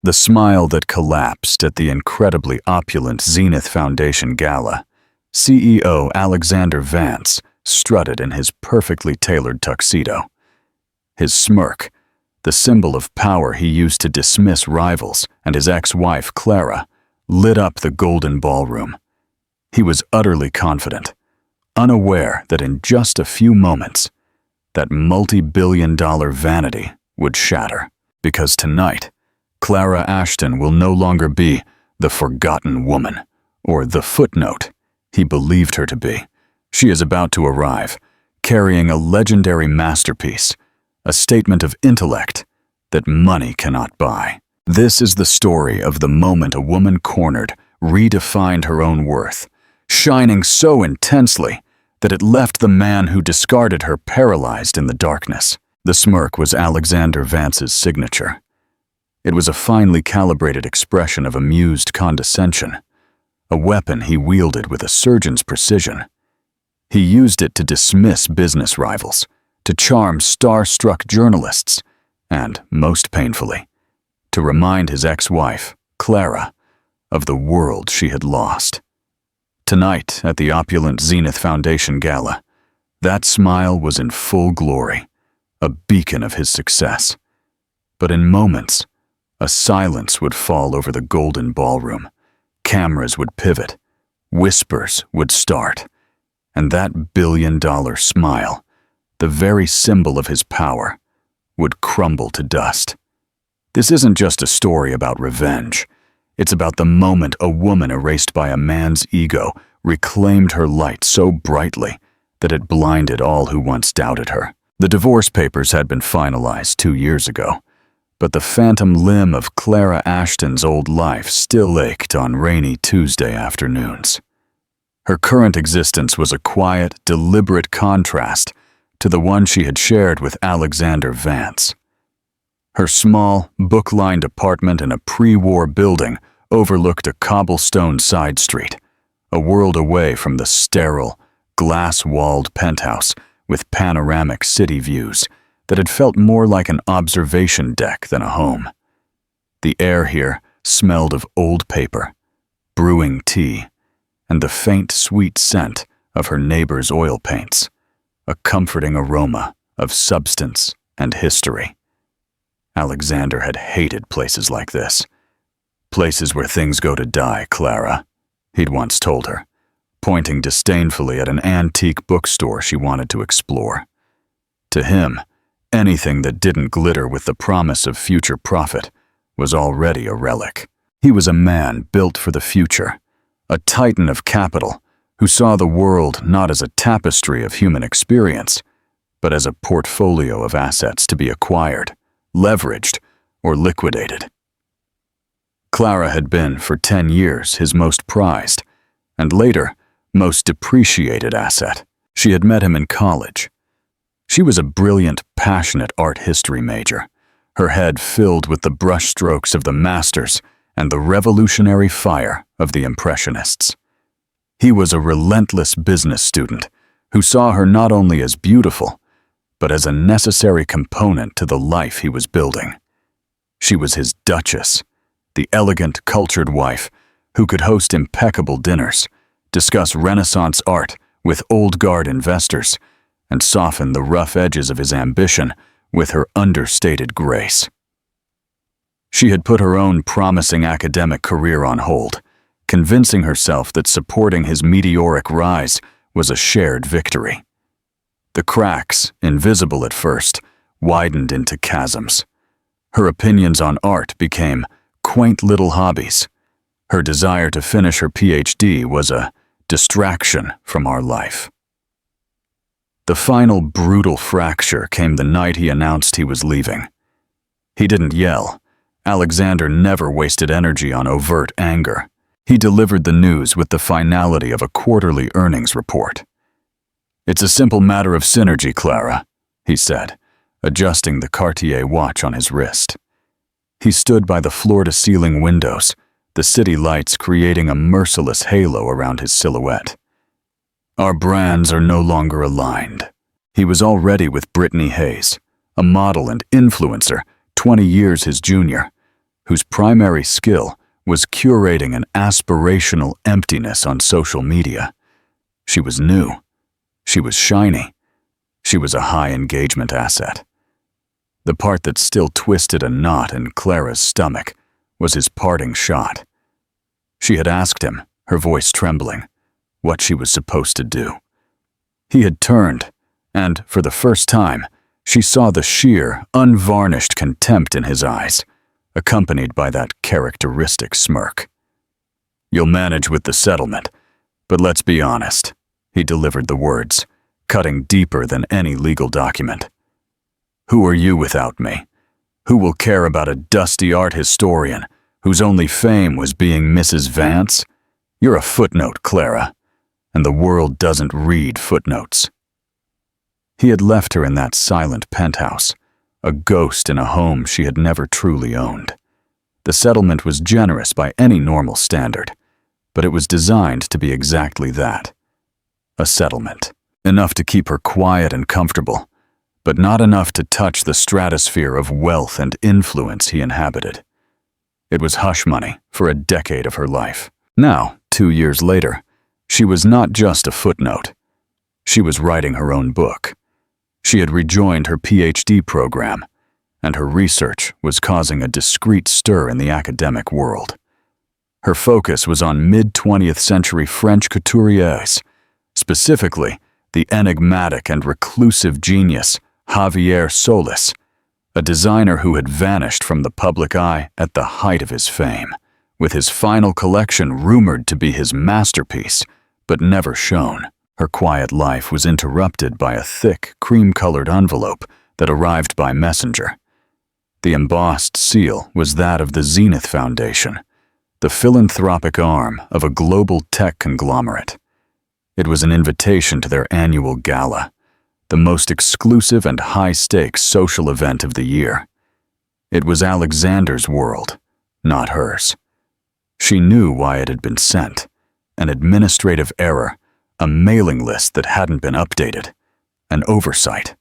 The smile that collapsed at the incredibly opulent Zenith Foundation gala. CEO Alexander Vance strutted in his perfectly tailored tuxedo. His smirk, the symbol of power he used to dismiss rivals and his ex-wife Clara, lit up the golden ballroom. He was utterly confident, unaware that in just a few moments, that multi-billion-dollar vanity would shatter. Because tonight, Clara Ashton will no longer be the forgotten woman, or the footnote he believed her to be. She is about to arrive, carrying a legendary masterpiece, a statement of intellect that money cannot buy. This is the story of the moment a woman cornered, redefined her own worth, shining so intensely that it left the man who discarded her paralyzed in the darkness. The smirk was Alexander Vance's signature. It was a finely calibrated expression of amused condescension, a weapon he wielded with a surgeon's precision. He used it to dismiss business rivals, to charm star-struck journalists, and, most painfully, to remind his ex-wife, Clara, of the world she had lost. Tonight, at the opulent Zenith Foundation gala, that smile was in full glory, a beacon of his success. But in moments, a silence would fall over the golden ballroom. Cameras would pivot, whispers would start, and that billion-dollar smile, the very symbol of his power, would crumble to dust. This isn't just a story about revenge. It's about the moment a woman erased by a man's ego reclaimed her light so brightly that it blinded all who once doubted her. The divorce papers had been finalized 2 years ago, but the phantom limb of Clara Ashton's old life still ached on rainy Tuesday afternoons. Her current existence was a quiet, deliberate contrast to the one she had shared with Alexander Vance. Her small, book-lined apartment in a pre-war building overlooked a cobblestone side street, a world away from the sterile, glass-walled penthouse with panoramic city views that had felt more like an observation deck than a home. The air here smelled of old paper, brewing tea, and the faint, sweet scent of her neighbor's oil paints, a comforting aroma of substance and history. Alexander had hated places like this. Places where things go to die, Clara, he'd once told her, pointing disdainfully at an antique bookstore she wanted to explore. To him, anything that didn't glitter with the promise of future profit was already a relic. He was a man built for the future, a titan of capital who saw the world not as a tapestry of human experience, but as a portfolio of assets to be acquired, leveraged, or liquidated. Clara had been, for 10 years, his most prized, and later, most depreciated asset. She had met him in college. She was a brilliant, passionate art history major, her head filled with the brushstrokes of the masters and the revolutionary fire of the Impressionists. He was a relentless business student who saw her not only as beautiful, but as a necessary component to the life he was building. She was his duchess, the elegant, cultured wife who could host impeccable dinners, discuss Renaissance art with old guard investors, and soften the rough edges of his ambition with her understated grace. She had put her own promising academic career on hold, convincing herself that supporting his meteoric rise was a shared victory. The cracks, invisible at first, widened into chasms. Her opinions on art became quaint little hobbies. Her desire to finish her PhD was a distraction from our life. The final brutal fracture came the night he announced he was leaving. He didn't yell. Alexander never wasted energy on overt anger. He delivered the news with the finality of a quarterly earnings report. "It's a simple matter of synergy, Clara," he said, adjusting the Cartier watch on his wrist. He stood by the floor-to-ceiling windows, the city lights creating a merciless halo around his silhouette. "Our brands are no longer aligned." He was already with Brittany Hayes, a model and influencer 20 years his junior, whose primary skill was curating an aspirational emptiness on social media. She was new. She was shiny. She was a high engagement asset. The part that still twisted a knot in Clara's stomach was his parting shot. She had asked him, her voice trembling, what she was supposed to do. He had turned, and for the first time, she saw the sheer, unvarnished contempt in his eyes, accompanied by that characteristic smirk. "You'll manage with the settlement, but let's be honest," he delivered the words, cutting deeper than any legal document. "Who are you without me? Who will care about a dusty art historian whose only fame was being Mrs. Vance? You're a footnote, Clara, and the world doesn't read footnotes." He had left her in that silent penthouse, a ghost in a home she had never truly owned. The settlement was generous by any normal standard, but it was designed to be exactly that. A settlement. Enough to keep her quiet and comfortable, but not enough to touch the stratosphere of wealth and influence he inhabited. It was hush money for a decade of her life. Now, 2 years later, she was not just a footnote. She was writing her own book. She had rejoined her PhD program, and her research was causing a discreet stir in the academic world. Her focus was on mid-20th century French couturiers, specifically the enigmatic and reclusive genius Javier Solís, a designer who had vanished from the public eye at the height of his fame, with his final collection rumored to be his masterpiece, but never shown. Her quiet life was interrupted by a thick, cream-colored envelope that arrived by messenger. The embossed seal was that of the Zenith Foundation, the philanthropic arm of a global tech conglomerate. It was an invitation to their annual gala, the most exclusive and high-stakes social event of the year. It was Alexander's world, not hers. She knew why it had been sent: an administrative error, a mailing list that hadn't been updated, an oversight.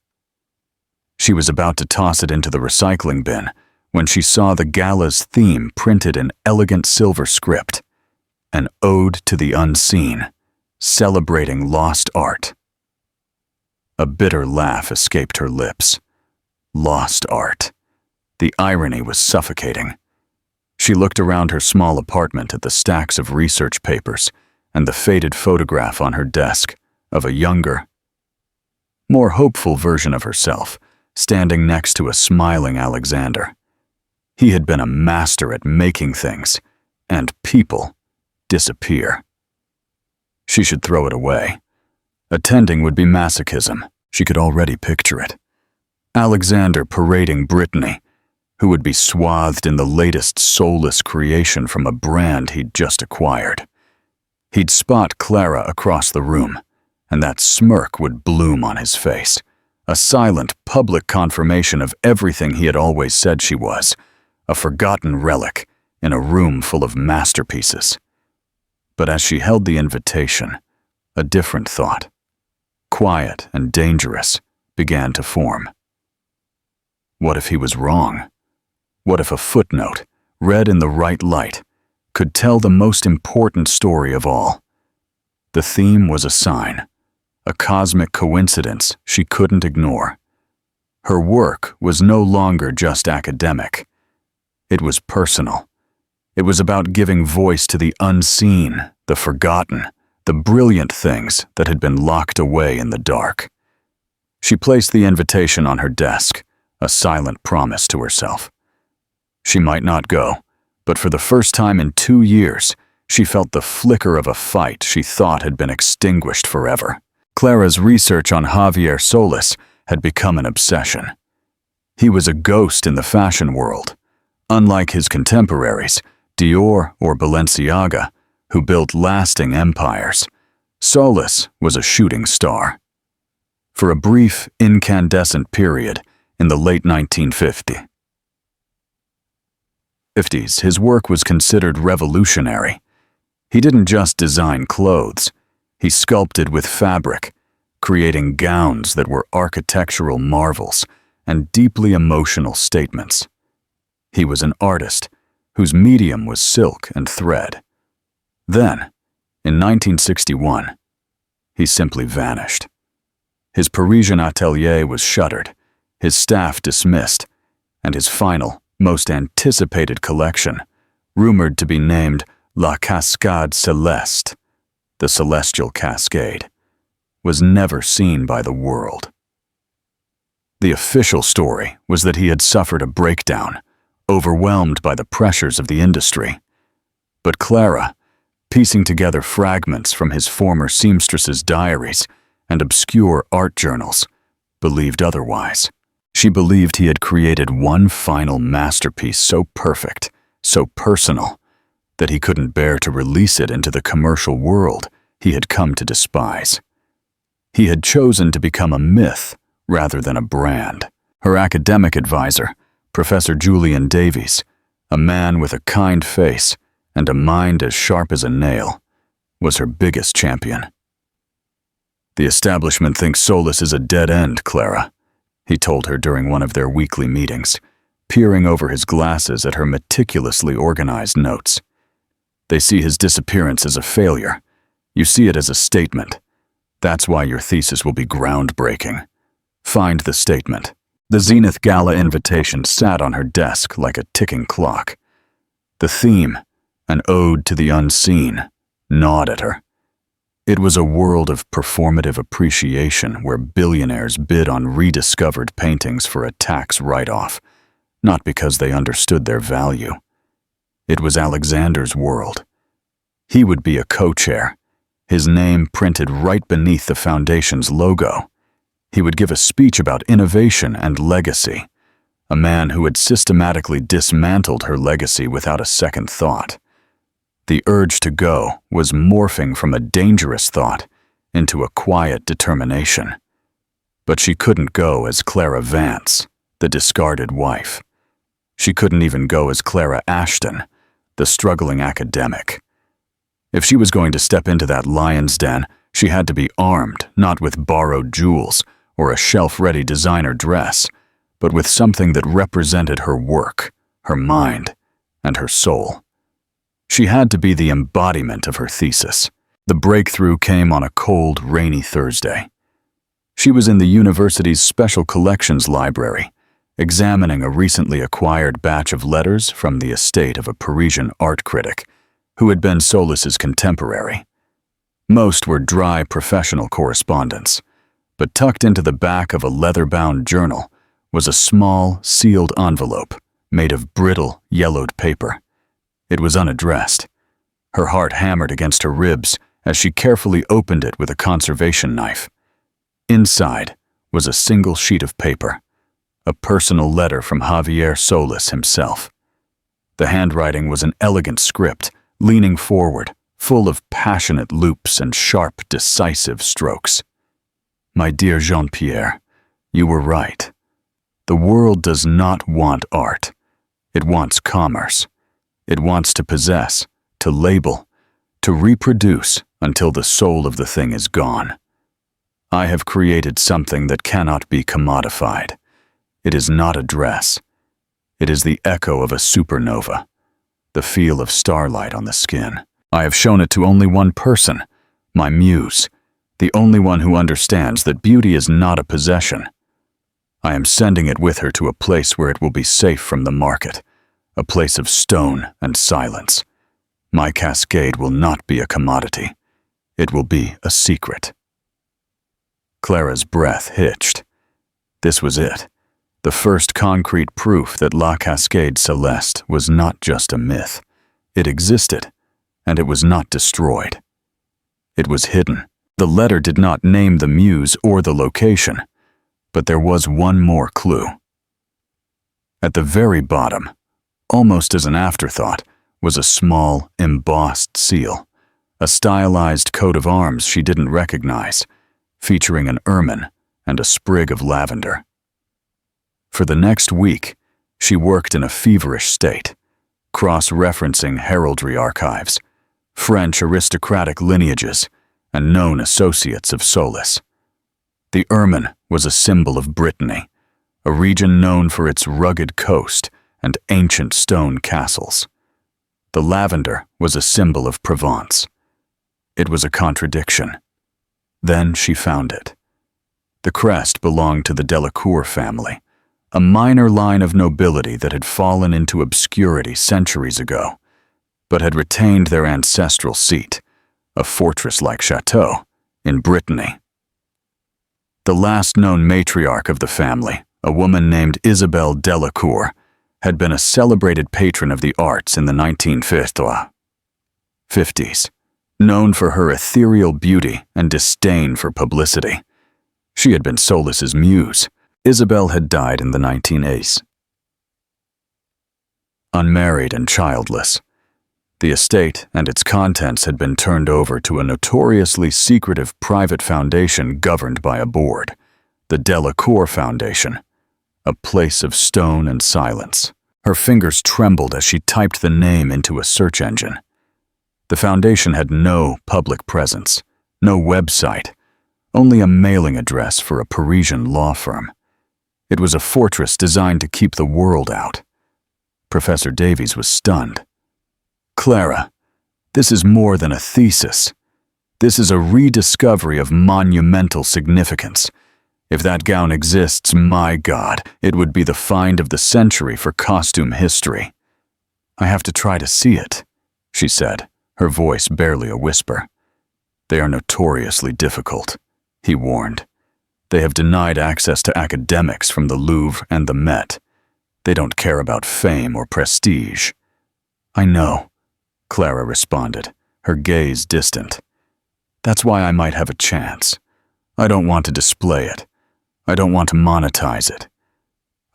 She was about to toss it into the recycling bin when she saw the gala's theme printed in elegant silver script, an ode to the unseen, celebrating lost art. A bitter laugh escaped her lips. Lost art. The irony was suffocating. She looked around her small apartment at the stacks of research papers and the faded photograph on her desk of a younger, more hopeful version of herself standing next to a smiling Alexander. He had been a master at making things and people disappear. She should throw it away. Attending would be masochism. She could already picture it. Alexander parading Brittany, who would be swathed in the latest soulless creation from a brand he'd just acquired. He'd spot Clara across the room, and that smirk would bloom on his face, a silent, public confirmation of everything he had always said she was, a forgotten relic in a room full of masterpieces. But as she held the invitation, a different thought, quiet and dangerous, began to form. What if he was wrong? What if a footnote, read in the right light, could tell the most important story of all? The theme was a sign, a cosmic coincidence she couldn't ignore. Her work was no longer just academic. It was personal. It was about giving voice to the unseen, the forgotten, the brilliant things that had been locked away in the dark. She placed the invitation on her desk, a silent promise to herself. She might not go, but for the first time in 2 years, she felt the flicker of a fight she thought had been extinguished forever. Clara's research on Javier Solís had become an obsession. He was a ghost in the fashion world. Unlike his contemporaries, Dior or Balenciaga, who built lasting empires, Solís was a shooting star. For a brief, incandescent period in the late 1950s, his work was considered revolutionary. He didn't just design clothes. He sculpted with fabric, creating gowns that were architectural marvels and deeply emotional statements. He was an artist whose medium was silk and thread. Then, in 1961, he simply vanished. His Parisian atelier was shuttered, his staff dismissed, and his final, most anticipated collection, rumored to be named La Cascade Céleste, the Celestial Cascade, was never seen by the world. The official story was that he had suffered a breakdown, overwhelmed by the pressures of the industry. But Clara, piecing together fragments from his former seamstress's diaries and obscure art journals, believed otherwise. She believed he had created one final masterpiece so perfect, so personal, that he couldn't bear to release it into the commercial world he had come to despise. He had chosen to become a myth rather than a brand. Her academic advisor, Professor Julian Davies, a man with a kind face and a mind as sharp as a nail, was her biggest champion. "The establishment thinks Solus is a dead end, Clara," he told her during one of their weekly meetings, peering over his glasses at her meticulously organized notes. "They see his disappearance as a failure. You see it as a statement. That's why your thesis will be groundbreaking. Find the statement." The Zenith Gala invitation sat on her desk like a ticking clock. The theme, an ode to the unseen, gnawed at her. It was a world of performative appreciation where billionaires bid on rediscovered paintings for a tax write-off, not because they understood their value. It was Alexander's world. He would be a co-chair, his name printed right beneath the foundation's logo. He would give a speech about innovation and legacy, a man who had systematically dismantled her legacy without a second thought. The urge to go was morphing from a dangerous thought into a quiet determination. But she couldn't go as Clara Vance, the discarded wife. She couldn't even go as Clara Ashton, the struggling academic. If she was going to step into that lion's den, she had to be armed, not with borrowed jewels or a shelf-ready designer dress, but with something that represented her work, her mind, and her soul. She had to be the embodiment of her thesis. The breakthrough came on a cold, rainy Thursday. She was in the university's Special Collections Library, examining a recently acquired batch of letters from the estate of a Parisian art critic who had been Solus's contemporary. Most were dry professional correspondence, but tucked into the back of a leather-bound journal was a small, sealed envelope made of brittle, yellowed paper. It was unaddressed. Her heart hammered against her ribs as she carefully opened it with a conservation knife. Inside was a single sheet of paper, a personal letter from Javier Solus himself. The handwriting was an elegant script, leaning forward, full of passionate loops and sharp, decisive strokes. "My dear Jean-Pierre, you were right. The world does not want art. It wants commerce. It wants to possess, to label, to reproduce until the soul of the thing is gone. I have created something that cannot be commodified. It is not a dress. It is the echo of a supernova, the feel of starlight on the skin. I have shown it to only one person, my muse, the only one who understands that beauty is not a possession. I am sending it with her to a place where it will be safe from the market, a place of stone and silence. My cascade will not be a commodity. It will be a secret." Clara's breath hitched. This was it, the first concrete proof that La Cascade Céleste was not just a myth. It existed, and it was not destroyed. It was hidden. The letter did not name the muse or the location, but there was one more clue. At the very bottom, almost as an afterthought, was a small, embossed seal, a stylized coat of arms she didn't recognize, featuring an ermine and a sprig of lavender. For the next week, she worked in a feverish state, cross-referencing heraldry archives, French aristocratic lineages, and known associates of Solus. The ermine was a symbol of Brittany, a region known for its rugged coast and ancient stone castles. The lavender was a symbol of Provence. It was a contradiction. Then she found it. The crest belonged to the Delacour family, a minor line of nobility that had fallen into obscurity centuries ago, but had retained their ancestral seat, a fortress-like chateau, in Brittany. The last known matriarch of the family, a woman named Isabelle Delacour, had been a celebrated patron of the arts in the 1950s, known for her ethereal beauty and disdain for publicity. She had been Solis's muse. Isabelle had died in the 1980s. Unmarried and childless, the estate and its contents had been turned over to a notoriously secretive private foundation governed by a board, the Delacour Foundation, a place of stone and silence. Her fingers trembled as she typed the name into a search engine. The foundation had no public presence, no website, only a mailing address for a Parisian law firm. It was a fortress designed to keep the world out. Professor Davies was stunned. "Clara, this is more than a thesis. This is a rediscovery of monumental significance. If that gown exists, my God, it would be the find of the century for costume history." "I have to try to see it," she said, her voice barely a whisper. "They are notoriously difficult," he warned. "They have denied access to academics from the Louvre and the Met. They don't care about fame or prestige." "I know," Clara responded, her gaze distant. "That's why I might have a chance. I don't want to display it. I don't want to monetize it.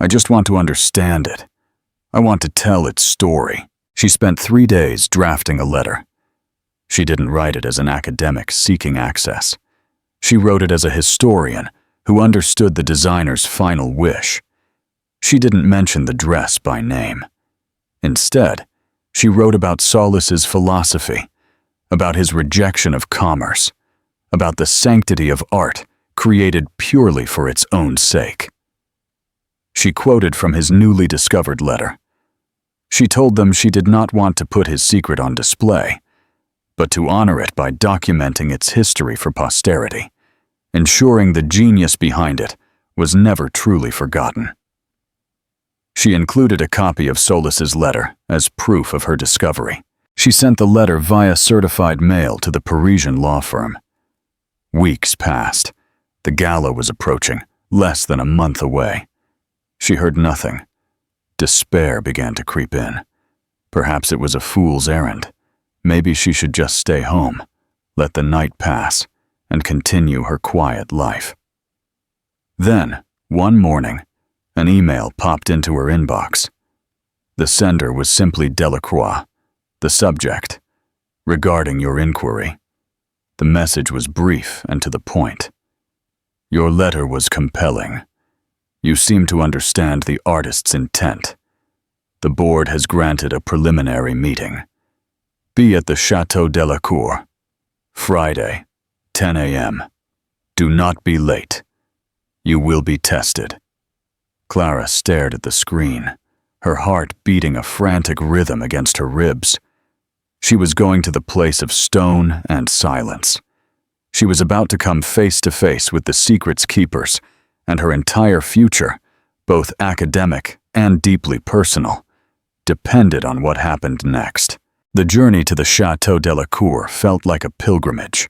I just want to understand it. I want to tell its story." She spent 3 days drafting a letter. She didn't write it as an academic seeking access. She wrote it as a historian who understood the designer's final wish. She didn't mention the dress by name. Instead, she wrote about Solis's philosophy, about his rejection of commerce, about the sanctity of art created purely for its own sake. She quoted from his newly discovered letter. She told them she did not want to put his secret on display, but to honor it by documenting its history for posterity, ensuring the genius behind it was never truly forgotten. She included a copy of Solis's letter as proof of her discovery. She sent the letter via certified mail to the Parisian law firm. Weeks passed. The gala was approaching, less than a month away. She heard nothing. Despair began to creep in. Perhaps it was a fool's errand. Maybe she should just stay home, let the night pass, and continue her quiet life. Then, one morning, an email popped into her inbox. The sender was simply Delacroix. The subject, "Regarding your inquiry." The message was brief and to the point. "Your letter was compelling. You seem to understand the artist's intent. The board has granted a preliminary meeting. Be at the Château Delacour. Friday, 10 a.m. Do not be late. You will be tested." Clara stared at the screen, her heart beating a frantic rhythm against her ribs. She was going to the place of stone and silence. She was about to come face to face with the secret's keepers, and her entire future, both academic and deeply personal, depended on what happened next. The journey to the Château Delacour felt like a pilgrimage.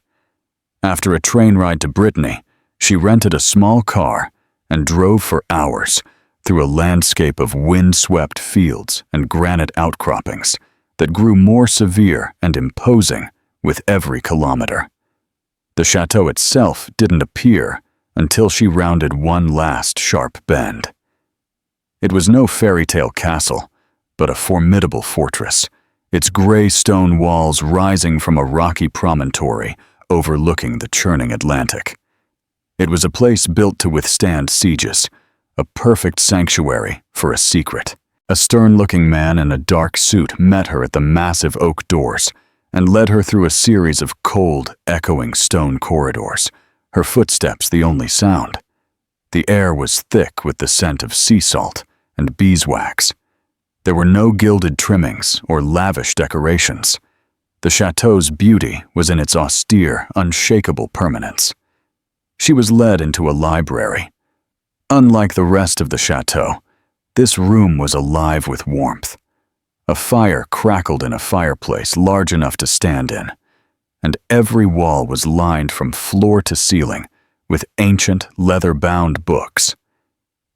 After a train ride to Brittany, she rented a small car and drove for hours through a landscape of wind-swept fields and granite outcroppings that grew more severe and imposing with every kilometer. The chateau itself didn't appear until she rounded one last sharp bend. It was no fairy tale castle, but a formidable fortress, its gray stone walls rising from a rocky promontory overlooking the churning Atlantic. It was a place built to withstand sieges, a perfect sanctuary for a secret. A stern-looking man in a dark suit met her at the massive oak doors and led her through a series of cold, echoing stone corridors, her footsteps the only sound. The air was thick with the scent of sea salt and beeswax. There were no gilded trimmings or lavish decorations. The chateau's beauty was in its austere, unshakable permanence. She was led into a library. Unlike the rest of the chateau, this room was alive with warmth. A fire crackled in a fireplace large enough to stand in, and every wall was lined from floor to ceiling with ancient, leather-bound books.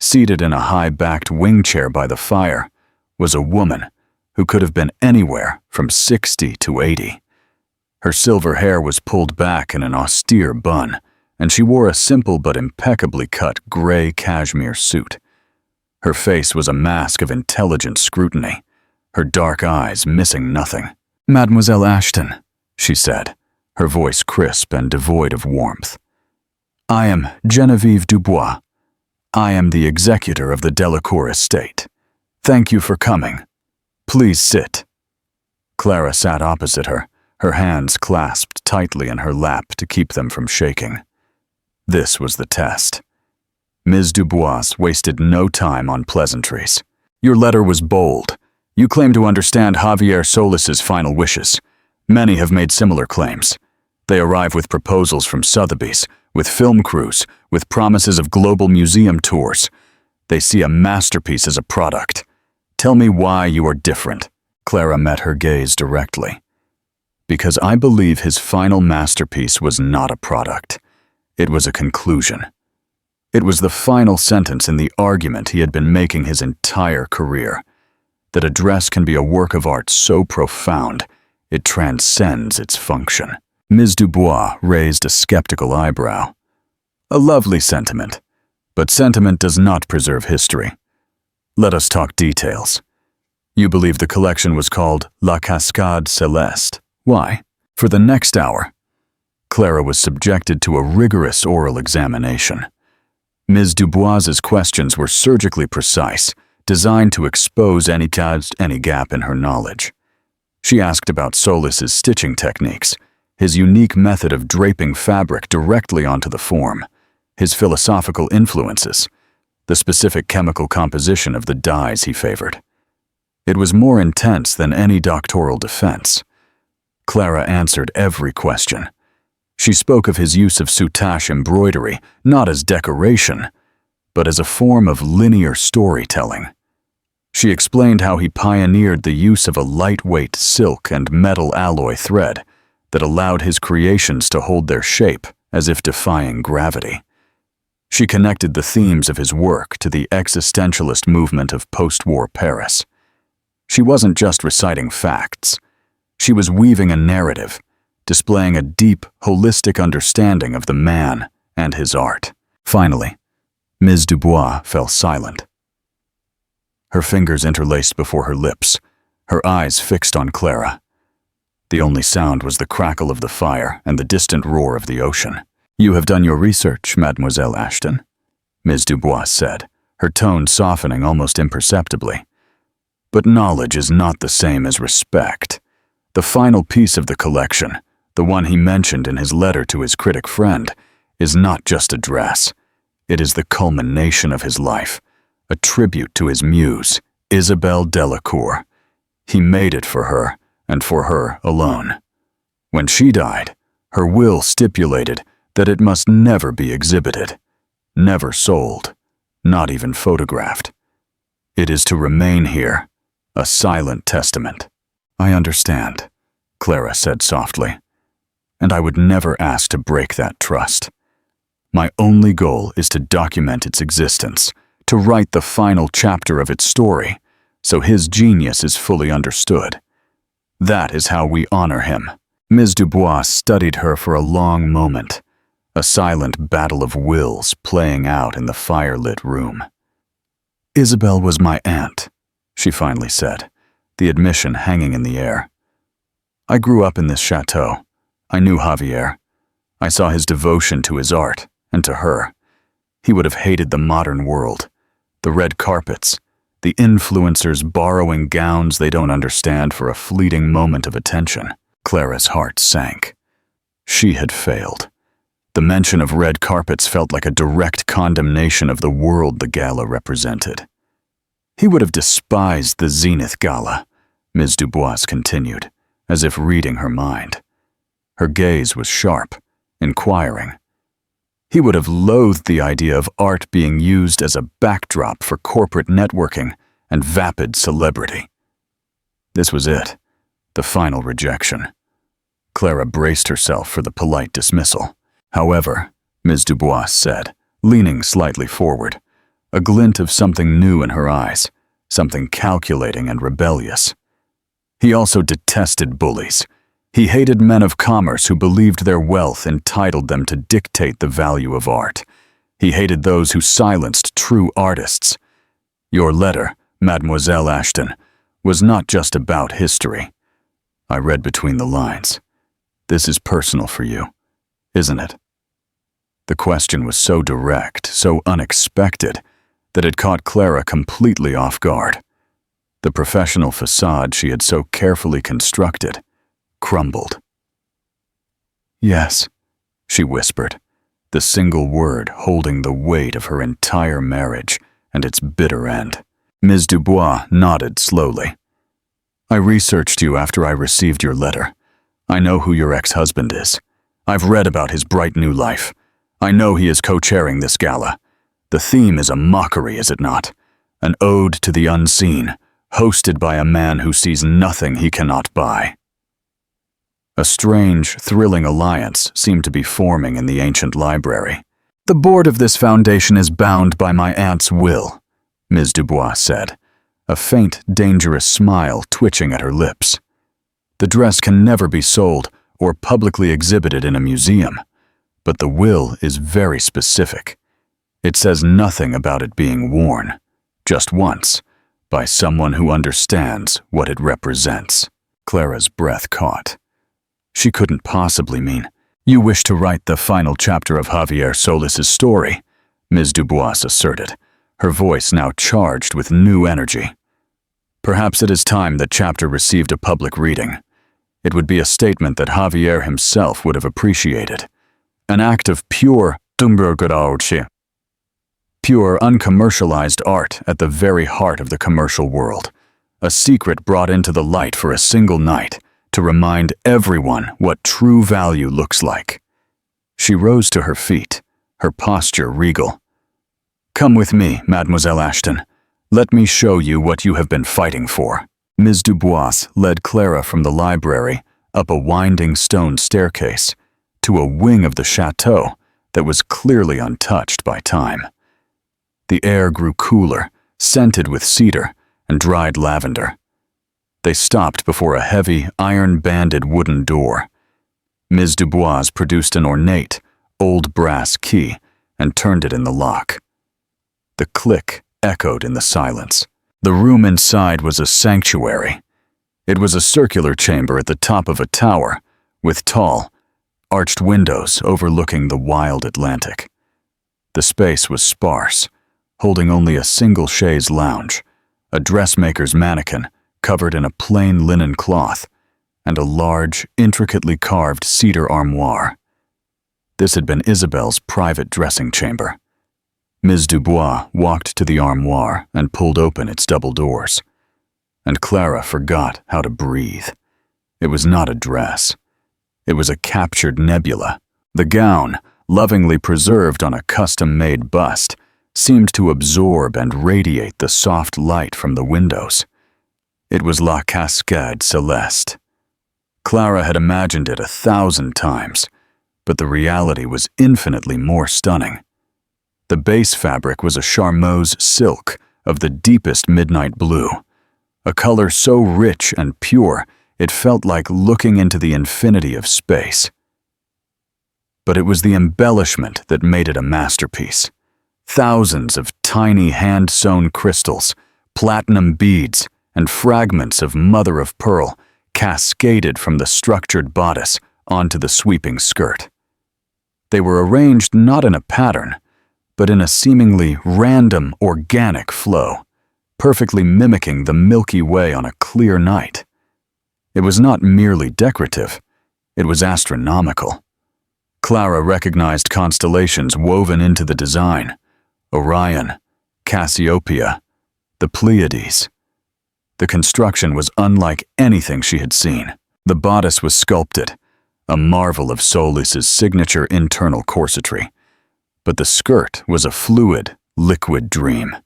Seated in a high-backed wing chair by the fire was a woman who could have been anywhere from 60 to 80. Her silver hair was pulled back in an austere bun, and she wore a simple but impeccably cut gray cashmere suit. Her face was a mask of intelligent scrutiny, her dark eyes missing nothing. "Mademoiselle Ashton," she said, her voice crisp and devoid of warmth. "I am Genevieve Dubois. I am the executor of the Delacour estate. Thank you for coming. Please sit." Clara sat opposite her, her hands clasped tightly in her lap to keep them from shaking. This was the test. Ms. Dubois wasted no time on pleasantries. "Your letter was bold. You claim to understand Javier Solis's final wishes. Many have made similar claims. They arrive with proposals from Sotheby's, with film crews, with promises of global museum tours. They see a masterpiece as a product. Tell me why you are different." Clara met her gaze directly. "Because I believe his final masterpiece was not a product. It was a conclusion. It was the final sentence in the argument he had been making his entire career. That a dress can be a work of art so profound, it transcends its function." Ms. Dubois raised a skeptical eyebrow. "A lovely sentiment, but sentiment does not preserve history. Let us talk details. You believe the collection was called La Cascade Céleste. Why?" For the next hour, Clara was subjected to a rigorous oral examination. Ms. Dubois's questions were surgically precise, designed to expose any gap in her knowledge. She asked about Solis's stitching techniques, his unique method of draping fabric directly onto the form, his philosophical influences, the specific chemical composition of the dyes he favored. It was more intense than any doctoral defense. Clara answered every question. She spoke of his use of soutache embroidery not as decoration, but as a form of linear storytelling. She explained how he pioneered the use of a lightweight silk and metal alloy thread that allowed his creations to hold their shape as if defying gravity. She connected the themes of his work to the existentialist movement of post-war Paris. She wasn't just reciting facts. She was weaving a narrative, displaying a deep, holistic understanding of the man and his art. Finally, Ms. Dubois fell silent. Her fingers interlaced before her lips, her eyes fixed on Clara. The only sound was the crackle of the fire and the distant roar of the ocean. "You have done your research, Mademoiselle Ashton," Ms. Dubois said, her tone softening almost imperceptibly. "But knowledge is not the same as respect. The final piece of the collection, the one he mentioned in his letter to his critic friend, is not just a dress. It is the culmination of his life, a tribute to his muse, Isabelle Delacour. He made it for her, and for her alone. When she died, her will stipulated that it must never be exhibited, never sold, not even photographed. It is to remain here, a silent testament." "I understand," Clara said softly, "and I would never ask to break that trust. My only goal is to document its existence, to write the final chapter of its story, so his genius is fully understood. That is how we honor him." Ms. Dubois studied her for a long moment, a silent battle of wills playing out in the fire-lit room. "Isabelle was my aunt," she finally said, the admission hanging in the air. "I grew up in this chateau. I knew Javier. I saw his devotion to his art and to her. He would have hated the modern world, the red carpets, the influencers borrowing gowns they don't understand for a fleeting moment of attention." Clara's heart sank. She had failed. The mention of red carpets felt like a direct condemnation of the world the gala represented. He would have despised the Zenith Gala, Ms. Dubois continued, as if reading her mind. Her gaze was sharp, inquiring. He would have loathed the idea of art being used as a backdrop for corporate networking and vapid celebrity. This was it, the final rejection. Clara braced herself for the polite dismissal. However, Ms. Dubois said, leaning slightly forward, a glint of something new in her eyes, something calculating and rebellious. He also detested bullies. He hated men of commerce who believed their wealth entitled them to dictate the value of art. He hated those who silenced true artists. Your letter, Mademoiselle Ashton, was not just about history. I read between the lines. This is personal for you, isn't it? The question was so direct, so unexpected, that it caught Clara completely off guard. The professional facade she had so carefully constructed crumbled. Yes, she whispered, the single word holding the weight of her entire marriage and its bitter end. Ms. Dubois nodded slowly. I researched you after I received your letter. I know who your ex-husband is. I've read about his bright new life. I know he is co-chairing this gala. The theme is a mockery, is it not? An ode to the unseen, hosted by a man who sees nothing he cannot buy. A strange, thrilling alliance seemed to be forming in the ancient library. The board of this foundation is bound by my aunt's will, Ms. Dubois said, a faint, dangerous smile twitching at her lips. The dress can never be sold or publicly exhibited in a museum, but the will is very specific. It says nothing about it being worn, just once, by someone who understands what it represents. Clara's breath caught. She couldn't possibly mean, you wish to write the final chapter of Javier Solis's story, Ms. Dubois asserted, her voice now charged with new energy. Perhaps it is time the chapter received a public reading. It would be a statement that Javier himself would have appreciated. An act of pure, uncommercialized art at the very heart of the commercial world. A secret brought into the light for a single night to remind everyone what true value looks like. She rose to her feet, her posture regal. Come with me, Mademoiselle Ashton. Let me show you what you have been fighting for. Ms. Dubois led Clara from the library up a winding stone staircase to a wing of the chateau that was clearly untouched by time. The air grew cooler, scented with cedar and dried lavender. They stopped before a heavy, iron-banded wooden door. Ms. Dubois produced an ornate, old brass key and turned it in the lock. The click echoed in the silence. The room inside was a sanctuary. It was a circular chamber at the top of a tower, with tall, arched windows overlooking the wild Atlantic. The space was sparse, holding only a single chaise lounge, a dressmaker's mannequin covered in a plain linen cloth, and a large, intricately carved cedar armoire. This had been Isabel's private dressing chamber. Ms. Dubois walked to the armoire and pulled open its double doors. And Clara forgot how to breathe. It was not a dress. It was a captured nebula. The gown, lovingly preserved on a custom-made bust, seemed to absorb and radiate the soft light from the windows. It was La Cascade Celeste. Clara had imagined it 1,000 times, but the reality was infinitely more stunning. The base fabric was a charmeuse silk of the deepest midnight blue, a color so rich and pure it felt like looking into the infinity of space. But it was the embellishment that made it a masterpiece. Thousands of tiny hand-sewn crystals, platinum beads, and fragments of mother-of-pearl cascaded from the structured bodice onto the sweeping skirt. They were arranged not in a pattern, but in a seemingly random, organic flow, perfectly mimicking the Milky Way on a clear night. It was not merely decorative, it was astronomical. Clara recognized constellations woven into the design: Orion, Cassiopeia, The Pleiades. The construction was unlike anything she had seen. The bodice was sculpted, a marvel of Solis's signature internal corsetry. But the skirt was a fluid, liquid dream.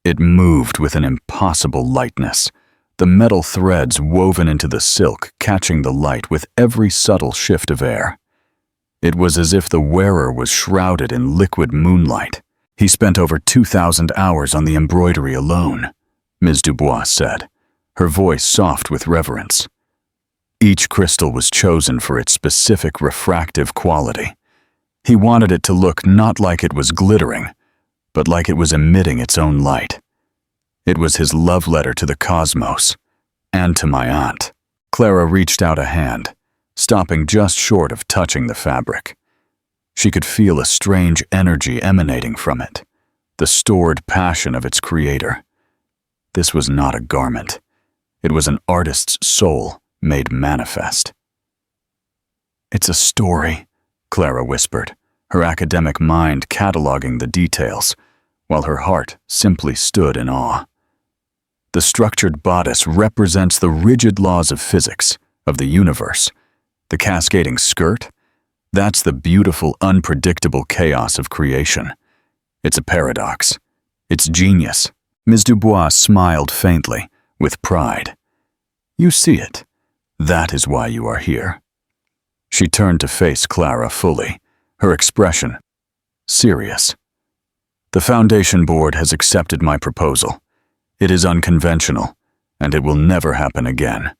It moved with an impossible lightness, the metal threads woven into the silk catching the light with every subtle shift of air. It was as if the wearer was shrouded in liquid moonlight. He spent over 2,000 hours on the embroidery alone, Ms. Dubois said, her voice soft with reverence. Each crystal was chosen for its specific refractive quality. He wanted it to look not like it was glittering, but like it was emitting its own light. It was his love letter to the cosmos, and to my aunt. Clara reached out a hand, stopping just short of touching the fabric. She could feel a strange energy emanating from it, the stored passion of its creator. This was not a garment. It was an artist's soul made manifest. "It's a story," Clara whispered, her academic mind cataloging the details, while her heart simply stood in awe. The structured bodice represents the rigid laws of physics, of the universe. The cascading skirt? That's the beautiful, unpredictable chaos of creation. It's a paradox. It's genius. Ms. Dubois smiled faintly, with pride. "You see it. That is why you are here." She turned to face Clara fully, her expression serious. "The Foundation Board has accepted my proposal. It is unconventional, and it will never happen again.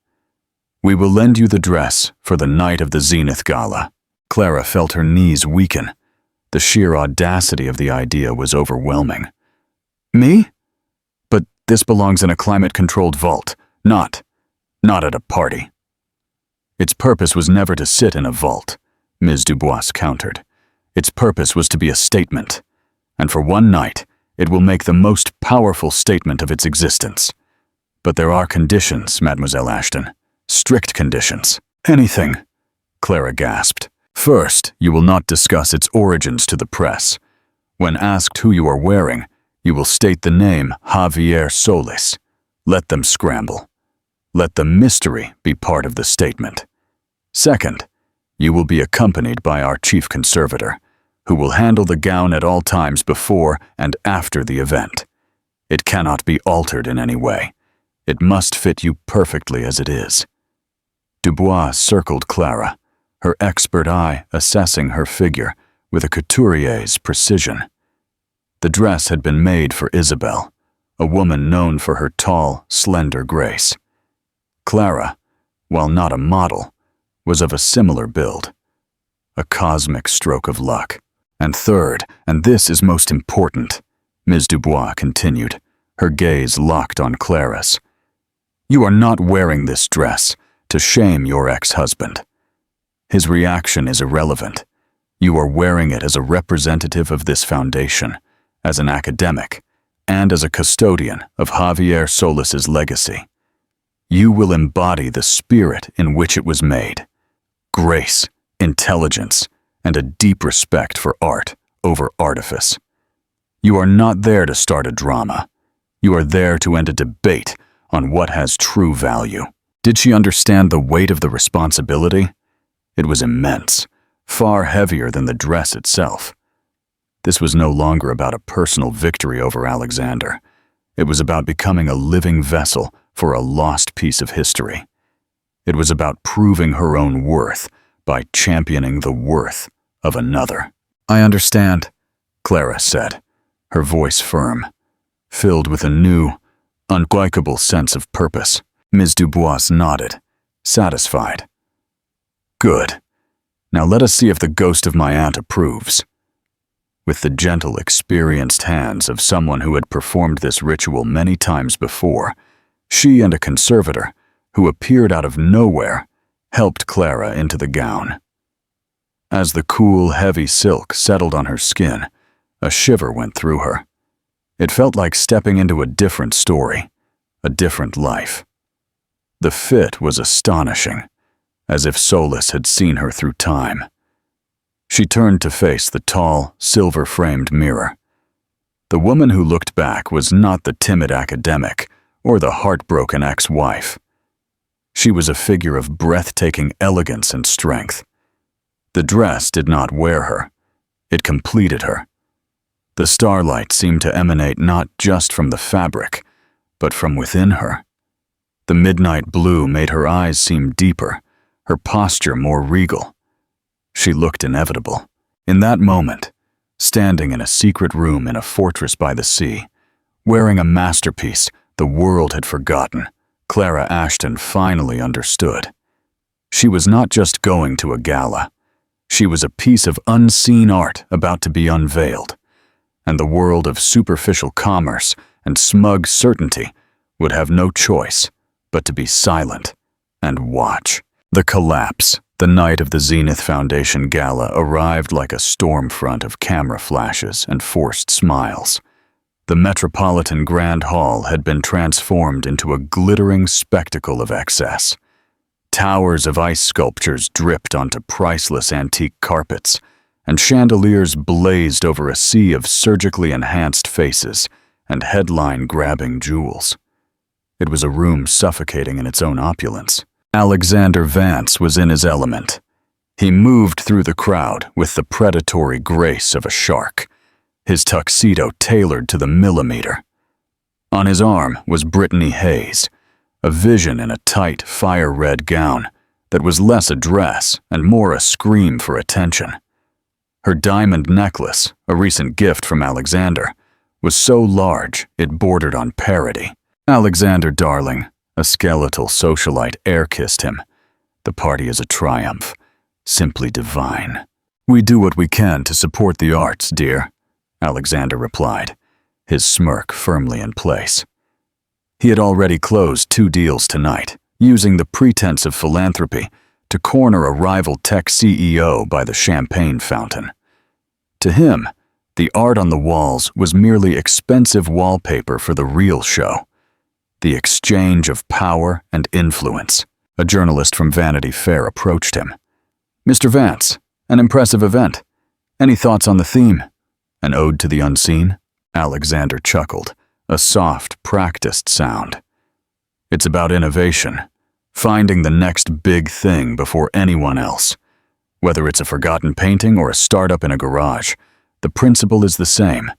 We will lend you the dress for the night of the Zenith Gala." Clara felt her knees weaken. The sheer audacity of the idea was overwhelming. "Me? But this belongs in a climate-controlled vault, not at a party." "Its purpose was never to sit in a vault," Ms. Dubois countered. "Its purpose was to be a statement, and for one night, it will make the most powerful statement of its existence. But there are conditions, Mademoiselle Ashton. Strict conditions." "Anything," Clara gasped. "First, you will not discuss its origins to the press. When asked who you are wearing, you will state the name Javier Solis. Let them scramble. Let the mystery be part of the statement. Second, you will be accompanied by our chief conservator, who will handle the gown at all times before and after the event. It cannot be altered in any way. It must fit you perfectly as it is." Dubois circled Clara, her expert eye assessing her figure with a couturier's precision. The dress had been made for Isabel, a woman known for her tall, slender grace. Clara, while not a model, was of a similar build. A cosmic stroke of luck. "And third, and this is most important," Ms. Dubois continued, her gaze locked on Clara's. "You are not wearing this dress to shame your ex-husband. His reaction is irrelevant. You are wearing it as a representative of this foundation, as an academic, and as a custodian of Javier Solis's legacy. You will embody the spirit in which it was made. Grace, intelligence, and a deep respect for art over artifice. You are not there to start a drama. You are there to end a debate on what has true value." Did she understand the weight of the responsibility? It was immense, far heavier than the dress itself. This was no longer about a personal victory over Alexander. It was about becoming a living vessel for a lost piece of history. It was about proving her own worth by championing the worth of another. "I understand," Clara said, her voice firm, filled with a new, unquenchable sense of purpose. Ms. Dubois nodded, satisfied. "Good. Now let us see if the ghost of my aunt approves." With the gentle, experienced hands of someone who had performed this ritual many times before, she and a conservator, who appeared out of nowhere, helped Clara into the gown. As the cool, heavy silk settled on her skin, a shiver went through her. It felt like stepping into a different story, a different life. The fit was astonishing, as if Solis had seen her through time. She turned to face the tall, silver-framed mirror. The woman who looked back was not the timid academic or the heartbroken ex-wife. She was a figure of breathtaking elegance and strength. The dress did not wear her. It completed her. The starlight seemed to emanate not just from the fabric, but from within her. The midnight blue made her eyes seem deeper, her posture more regal. She looked inevitable. In that moment, standing in a secret room in a fortress by the sea, wearing a masterpiece the world had forgotten, Clara Ashton finally understood. She was not just going to a gala. She was a piece of unseen art about to be unveiled, and the world of superficial commerce and smug certainty would have no choice but to be silent and watch. The collapse, the night of the Zenith Foundation Gala, arrived like a storm front of camera flashes and forced smiles. The Metropolitan Grand Hall had been transformed into a glittering spectacle of excess. Towers of ice sculptures dripped onto priceless antique carpets, and chandeliers blazed over a sea of surgically enhanced faces and headline-grabbing jewels. It was a room suffocating in its own opulence. Alexander Vance was in his element. He moved through the crowd with the predatory grace of a shark, his tuxedo tailored to the millimeter. On his arm was Brittany Hayes, a vision in a tight, fire-red gown that was less a dress and more a scream for attention. Her diamond necklace, a recent gift from Alexander, was so large it bordered on parody. "Alexander, darling," a skeletal socialite air-kissed him. "The party is a triumph, simply divine." "We do what we can to support the arts, dear," Alexander replied, his smirk firmly in place. He had already closed 2 deals tonight, using the pretense of philanthropy to corner a rival tech CEO by the champagne fountain. To him, the art on the walls was merely expensive wallpaper for the real show. The exchange of power and influence. A journalist from Vanity Fair approached him. "Mr. Vance, an impressive event. Any thoughts on the theme? An ode to the unseen?" Alexander chuckled, a soft, practiced sound. "It's about innovation, finding the next big thing before anyone else. Whether it's a forgotten painting or a startup in a garage, the principle is the same.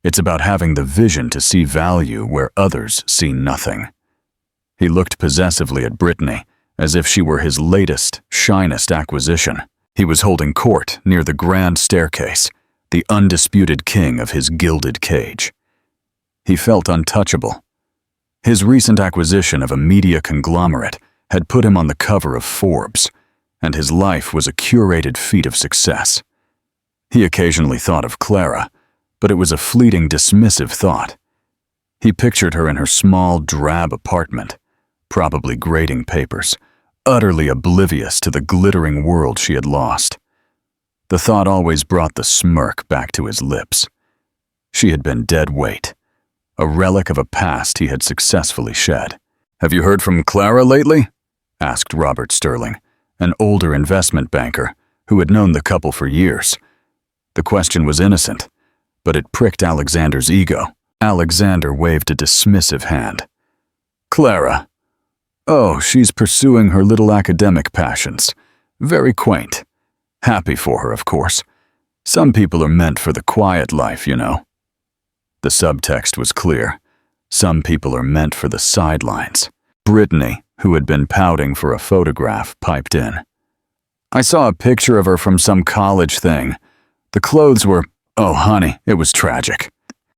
It's about having the vision to see value where others see nothing." He looked possessively at Brittany, as if she were his latest, shinest acquisition. He was holding court near the grand staircase, the undisputed king of his gilded cage. He felt untouchable. His recent acquisition of a media conglomerate had put him on the cover of Forbes, and his life was a curated feat of success. He occasionally thought of Clara, but it was a fleeting, dismissive thought. He pictured her in her small, drab apartment, probably grading papers, utterly oblivious to the glittering world she had lost. The thought always brought the smirk back to his lips. She had been dead weight, a relic of a past he had successfully shed. "Have you heard from Clara lately?" asked Robert Sterling, an older investment banker who had known the couple for years. The question was innocent, but it pricked Alexander's ego. Alexander waved a dismissive hand. "Clara? Oh, she's pursuing her little academic passions. Very quaint. Happy for her, of course. Some people are meant for the quiet life, you know." The subtext was clear. Some people are meant for the sidelines. Brittany, who had been pouting for a photograph, piped in. "I saw a picture of her from some college thing. The clothes were, oh honey, it was tragic."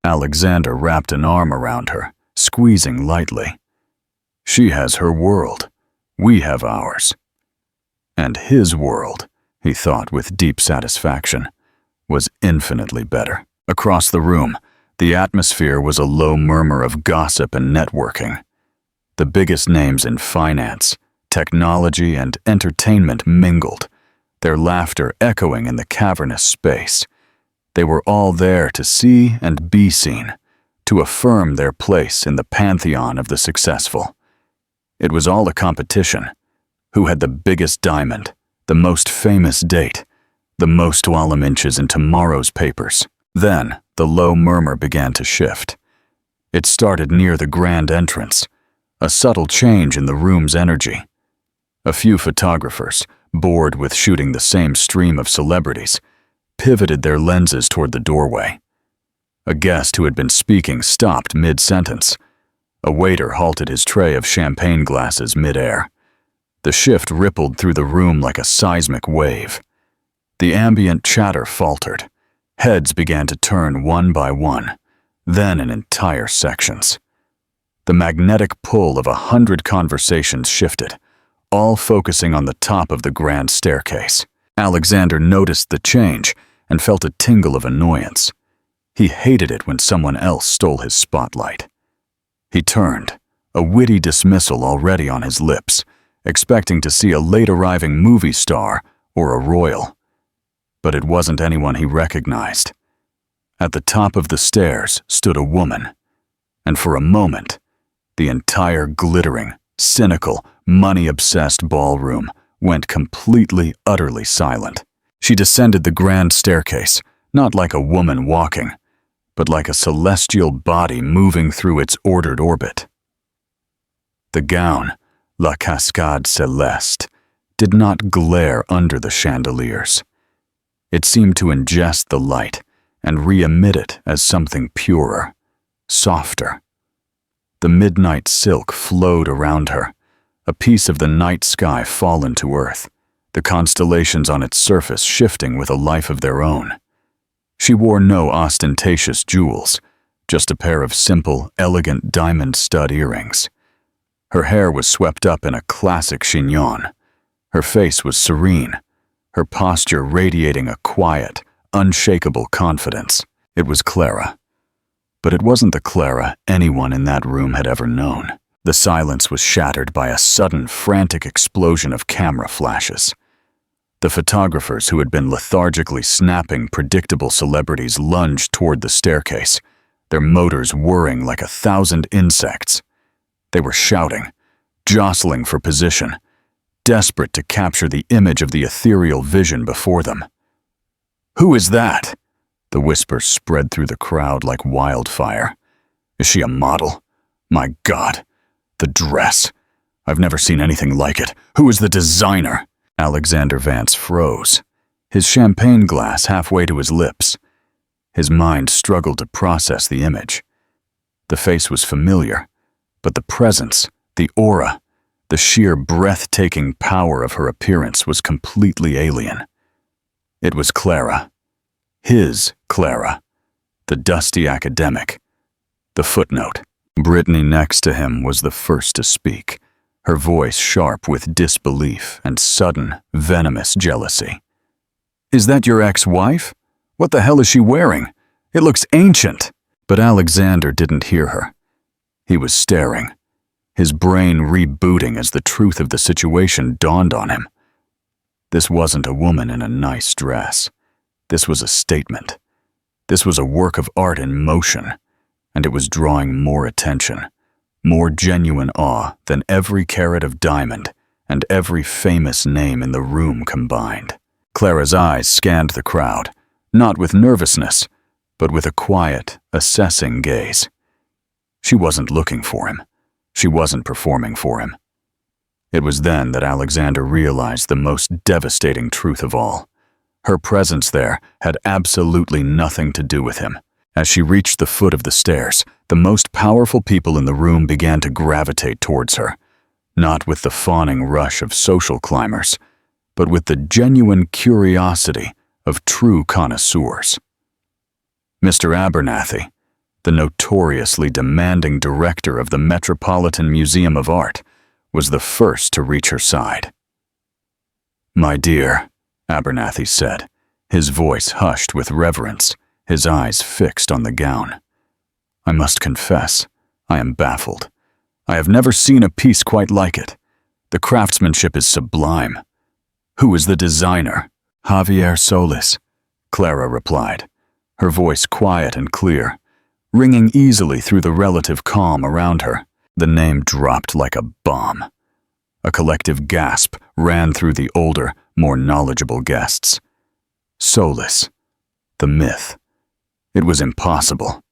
Alexander wrapped an arm around her, squeezing lightly. "She has her world. We have ours." And his world, he thought with deep satisfaction, was infinitely better. Across the room, the atmosphere was a low murmur of gossip and networking. The biggest names in finance, technology, and entertainment mingled, their laughter echoing in the cavernous space. They were all there to see and be seen, to affirm their place in the pantheon of the successful. It was all a competition. Who had the biggest diamond, the most famous date, the most Wallem inches in tomorrow's papers? Then, the low murmur began to shift. It started near the grand entrance, a subtle change in the room's energy. A few photographers, bored with shooting the same stream of celebrities, pivoted their lenses toward the doorway. A guest who had been speaking stopped mid-sentence. A waiter halted his tray of champagne glasses mid-air. The shift rippled through the room like a seismic wave. The ambient chatter faltered. Heads began to turn one by one, then in entire sections. The magnetic pull of 100 conversations shifted, all focusing on the top of the grand staircase. Alexander noticed the change and felt a tingle of annoyance. He hated it when someone else stole his spotlight. He turned, a witty dismissal already on his lips, expecting to see a late-arriving movie star or a royal. But it wasn't anyone he recognized. At the top of the stairs stood a woman, and for a moment, the entire glittering, cynical, money-obsessed ballroom went completely, utterly silent. She descended the grand staircase, not like a woman walking, but like a celestial body moving through its ordered orbit. The gown, La Cascade Céleste, did not glare under the chandeliers. It seemed to ingest the light and re-emit it as something purer, softer. The midnight silk flowed around her, a piece of the night sky fallen to earth, the constellations on its surface shifting with a life of their own. She wore no ostentatious jewels, just a pair of simple, elegant diamond stud earrings. Her hair was swept up in a classic chignon. Her face was serene, her posture radiating a quiet, unshakable confidence. It was Clara. But it wasn't the Clara anyone in that room had ever known. The silence was shattered by a sudden, frantic explosion of camera flashes. The photographers who had been lethargically snapping predictable celebrities lunged toward the staircase, their motors whirring like 1,000 insects. They were shouting, jostling for position, desperate to capture the image of the ethereal vision before them. "Who is that?" The whispers spread through the crowd like wildfire. "Is she a model? My God, the dress. I've never seen anything like it. Who is the designer?" Alexander Vance froze, his champagne glass halfway to his lips. His mind struggled to process the image. The face was familiar, but the presence, the aura, the sheer breathtaking power of her appearance was completely alien. It was Clara. His Clara. The dusty academic. The footnote. Brittany next to him was the first to speak, her voice sharp with disbelief and sudden, venomous jealousy. "Is that your ex-wife? What the hell is she wearing? It looks ancient." But Alexander didn't hear her. He was staring, his brain rebooting as the truth of the situation dawned on him. This wasn't a woman in a nice dress. This was a statement. This was a work of art in motion, and it was drawing more attention, more genuine awe than every carat of diamond and every famous name in the room combined. Clara's eyes scanned the crowd, not with nervousness, but with a quiet, assessing gaze. She wasn't looking for him. She wasn't performing for him. It was then that Alexander realized the most devastating truth of all. Her presence there had absolutely nothing to do with him. As she reached the foot of the stairs, the most powerful people in the room began to gravitate towards her, not with the fawning rush of social climbers, but with the genuine curiosity of true connoisseurs. Mr. Abernathy, the notoriously demanding director of the Metropolitan Museum of Art, was the first to reach her side. "My dear," Abernathy said, his voice hushed with reverence, his eyes fixed on the gown. "I must confess, I am baffled. I have never seen a piece quite like it. The craftsmanship is sublime. Who is the designer?" "Javier Solis," Clara replied, her voice quiet and clear, ringing easily through the relative calm around her. The name dropped like a bomb. A collective gasp ran through the older, more knowledgeable guests. Solis, the myth, It was impossible.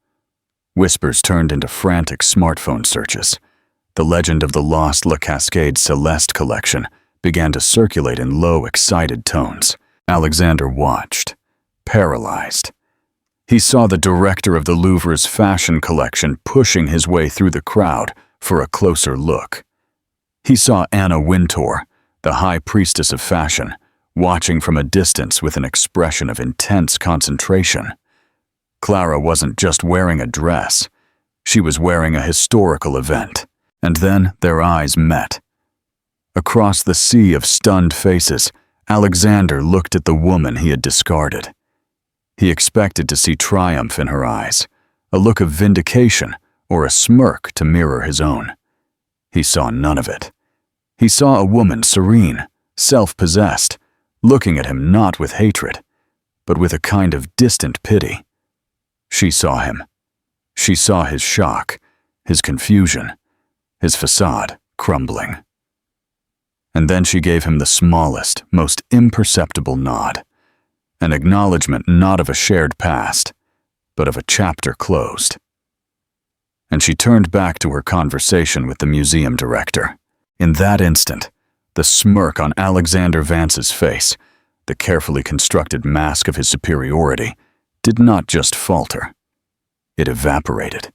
Whispers turned into frantic smartphone searches. The legend of the lost La Cascade Celeste collection began to circulate in low, excited tones. Alexander watched, paralyzed. He saw the director of the Louvre's fashion collection pushing his way through the crowd for a closer look. He saw Anna Wintour, the high priestess of fashion, watching from a distance with an expression of intense concentration. Clara wasn't just wearing a dress. She was wearing a historical event. And then their eyes met. Across the sea of stunned faces, Alexander looked at the woman he had discarded. He expected to see triumph in her eyes, a look of vindication, or a smirk to mirror his own. He saw none of it. He saw a woman serene, self-possessed, looking at him not with hatred, but with a kind of distant pity. She saw him. She saw his shock, his confusion, his facade crumbling. And then she gave him the smallest, most imperceptible nod, an acknowledgement not of a shared past, but of a chapter closed. And she turned back to her conversation with the museum director. In that instant, the smirk on Alexander Vance's face, the carefully constructed mask of his superiority, did not just falter. It evaporated.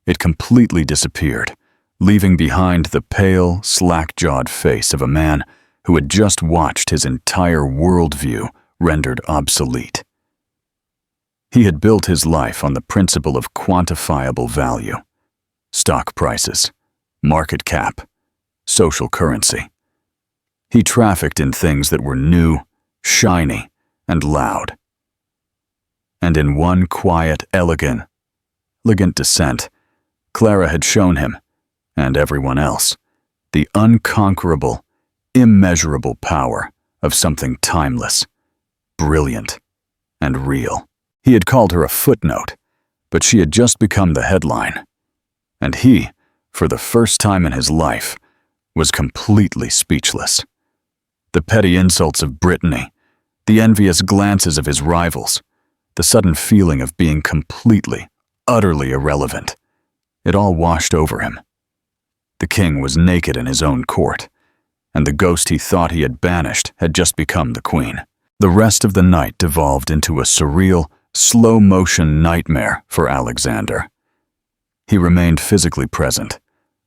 It completely disappeared, leaving behind the pale, slack-jawed face of a man who had just watched his entire worldview rendered obsolete. He had built his life on the principle of quantifiable value: stock prices, market cap, social currency. He trafficked in things that were new, shiny, and loud. And in one quiet, elegant descent, Clara had shown him, and everyone else, the unconquerable, immeasurable power of something timeless, brilliant, and real. He had called her a footnote, but she had just become the headline. And he, for the first time in his life, was completely speechless. The petty insults of Brittany, the envious glances of his rivals, the sudden feeling of being completely, utterly irrelevant, it all washed over him. The king was naked in his own court, and the ghost he thought he had banished had just become the queen. The rest of the night devolved into a surreal, slow-motion nightmare for Alexander. He remained physically present,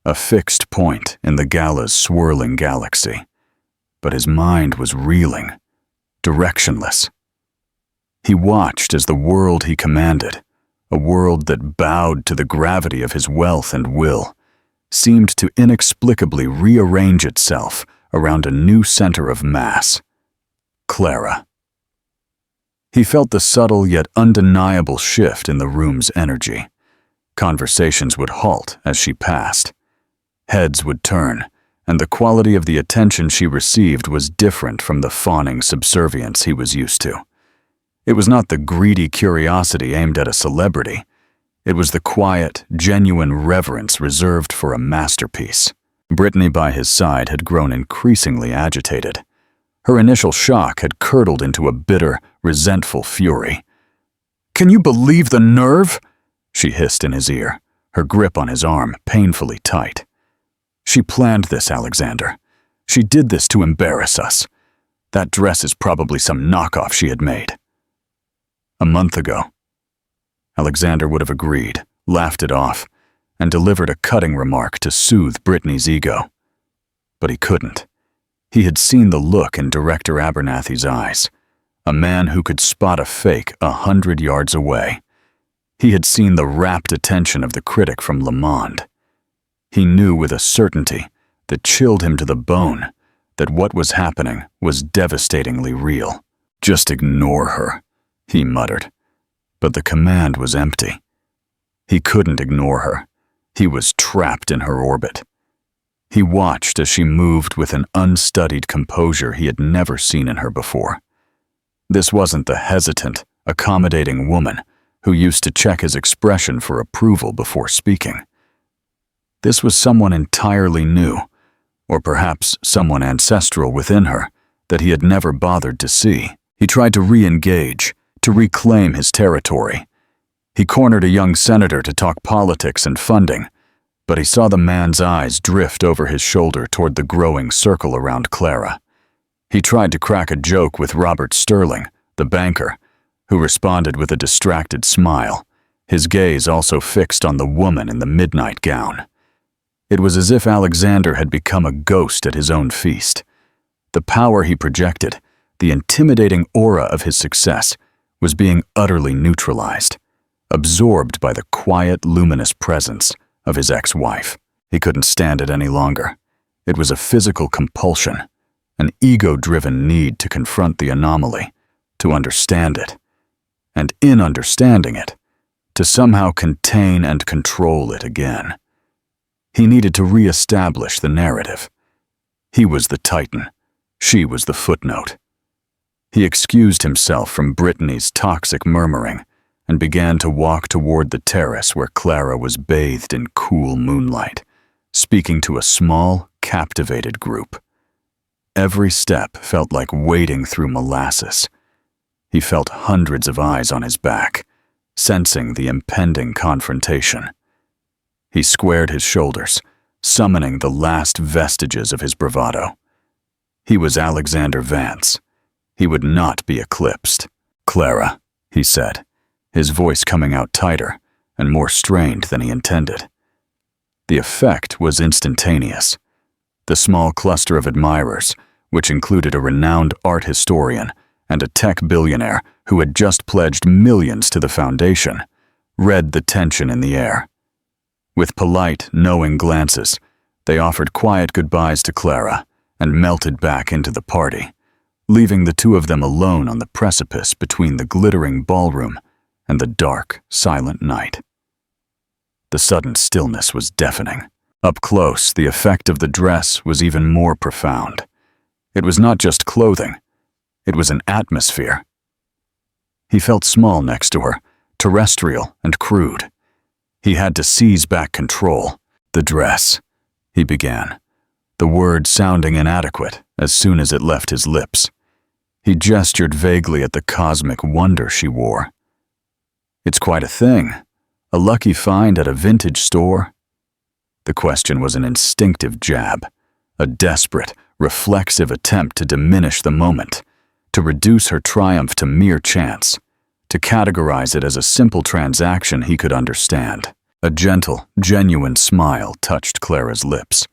a fixed point in the gala's swirling galaxy, but his mind was reeling, directionless. He watched as the world he commanded, a world that bowed to the gravity of his wealth and will, seemed to inexplicably rearrange itself around a new center of mass: Clara. He felt the subtle yet undeniable shift in the room's energy. Conversations would halt as she passed. Heads would turn, and the quality of the attention she received was different from the fawning subservience he was used to. It was not the greedy curiosity aimed at a celebrity. It was the quiet, genuine reverence reserved for a masterpiece. Brittany by his side had grown increasingly agitated. Her initial shock had curdled into a bitter, resentful fury. "Can you believe the nerve?" she hissed in his ear, her grip on his arm painfully tight. "She planned this, Alexander. She did this to embarrass us. That dress is probably some knockoff she had made." A month ago, Alexander would have agreed, laughed it off, and delivered a cutting remark to soothe Brittany's ego. But he couldn't. He had seen the look in Director Abernathy's eyes, a man who could spot a fake 100 yards away. He had seen the rapt attention of the critic from Le Monde. He knew with a certainty that chilled him to the bone that what was happening was devastatingly real. "Just ignore her," he muttered. But the command was empty. He couldn't ignore her. He was trapped in her orbit. He watched as she moved with an unstudied composure he had never seen in her before. This wasn't the hesitant, accommodating woman who used to check his expression for approval before speaking. This was someone entirely new, or perhaps someone ancestral within her that he had never bothered to see. He tried to re-engage, to reclaim his territory. He cornered a young senator to talk politics and funding, but he saw the man's eyes drift over his shoulder toward the growing circle around Clara. He tried to crack a joke with Robert Sterling, the banker, who responded with a distracted smile, his gaze also fixed on the woman in the midnight gown. It was as if Alexander had become a ghost at his own feast. The power he projected, the intimidating aura of his success, was being utterly neutralized, absorbed by the quiet, luminous presence of his ex-wife. He couldn't stand it any longer. It was a physical compulsion, an ego-driven need to confront the anomaly, to understand it, and in understanding it, to somehow contain and control it again. He needed to re-establish the narrative. He was the titan. She was the footnote. He excused himself from Brittany's toxic murmuring and began to walk toward the terrace where Clara was bathed in cool moonlight, speaking to a small, captivated group. Every step felt like wading through molasses. He felt hundreds of eyes on his back, sensing the impending confrontation. He squared his shoulders, summoning the last vestiges of his bravado. He was Alexander Vance. He would not be eclipsed. "Clara," he said, his voice coming out tighter and more strained than he intended. The effect was instantaneous. The small cluster of admirers, which included a renowned art historian and a tech billionaire who had just pledged millions to the foundation, read the tension in the air. With polite, knowing glances, they offered quiet goodbyes to Clara and melted back into the party, leaving the two of them alone on the precipice between the glittering ballroom and the dark, silent night. The sudden stillness was deafening. Up close, the effect of the dress was even more profound. It was not just clothing. It was an atmosphere. He felt small next to her, terrestrial and crude. He had to seize back control. "The dress," he began, the word sounding inadequate as soon as it left his lips. He gestured vaguely at the cosmic wonder she wore. "It's quite a thing. A lucky find at a vintage store?" The question was an instinctive jab, a desperate, reflexive attempt to diminish the moment, to reduce her triumph to mere chance, to categorize it as a simple transaction he could understand. A gentle, genuine smile touched Clara's lips,